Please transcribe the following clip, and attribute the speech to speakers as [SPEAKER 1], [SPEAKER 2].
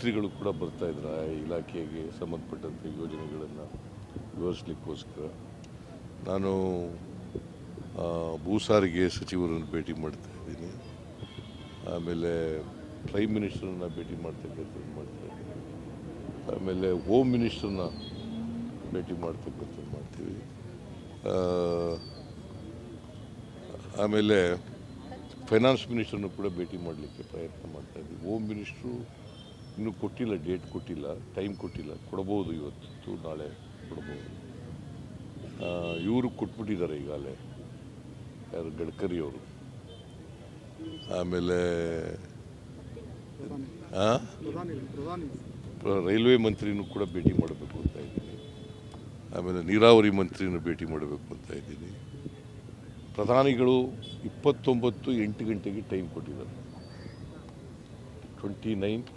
[SPEAKER 1] ಮಂತ್ರಿಗಳು ಕೂಡ ಬರ್ತಾಯಿದ್ರು ಆ ಇಲಾಖೆಗೆ ಸಂಬಂಧಪಟ್ಟಂಥ ಯೋಜನೆಗಳನ್ನು ವಿವರಿಸಲಿಕ್ಕೋಸ್ಕರ. ನಾನು ಭೂ ಸಾರಿಗೆ ಸಚಿವರನ್ನು ಭೇಟಿ ಮಾಡ್ತಾ ಇದ್ದೀನಿ. ಆಮೇಲೆ ಪ್ರೈಮ್ ಮಿನಿಸ್ಟರನ್ನ ಭೇಟಿ ಮಾಡ್ತಕ್ಕಂಥದ್ದು ಮಾಡ್ತಾಯಿದ್ದೀನಿ. ಆಮೇಲೆ ಹೋಮ್ ಮಿನಿಸ್ಟರ್ನ ಭೇಟಿ ಮಾಡ್ತಕ್ಕಂಥದ್ದು ಮಾಡ್ತೀವಿ. ಆಮೇಲೆ ಫೈನಾನ್ಸ್ ಮಿನಿಸ್ಟರ್ನು ಕೂಡ ಭೇಟಿ ಮಾಡಲಿಕ್ಕೆ ಪ್ರಯತ್ನ ಮಾಡ್ತಾಯಿದ್ದೀವಿ. ಹೋಮ್ ಮಿನಿಸ್ಟ್ರು ಇನ್ನೂ ಕೊಟ್ಟಿಲ್ಲ, ಡೇಟ್ ಕೊಟ್ಟಿಲ್ಲ, ಟೈಮ್ ಕೊಟ್ಟಿಲ್ಲ. ಕೊಡ್ಬೋದು, ಇವತ್ತು ನಾಳೆ ಕೊಡ್ಬೋದು. ಇವರು ಕೊಟ್ಬಿಟ್ಟಿದ್ದಾರೆ ಈಗಾಗಲೇ, ಯಾರು ಗಡ್ಕರಿ ಅವರು. ಆಮೇಲೆ ರೈಲ್ವೆ ಮಂತ್ರಿನೂ ಕೂಡ ಭೇಟಿ ಮಾಡಬೇಕು ಅಂತ ಇದ್ದೀನಿ. ಆಮೇಲೆ ನೀರಾವರಿ ಮಂತ್ರಿನೂ ಭೇಟಿ ಮಾಡಬೇಕು ಅಂತ ಇದ್ದೀನಿ. ಪ್ರಧಾನಿಗಳು 29 8 ಗಂಟೆಗೆ ಟೈಮ್ ಕೊಟ್ಟಿದ್ದಾರೆ. 29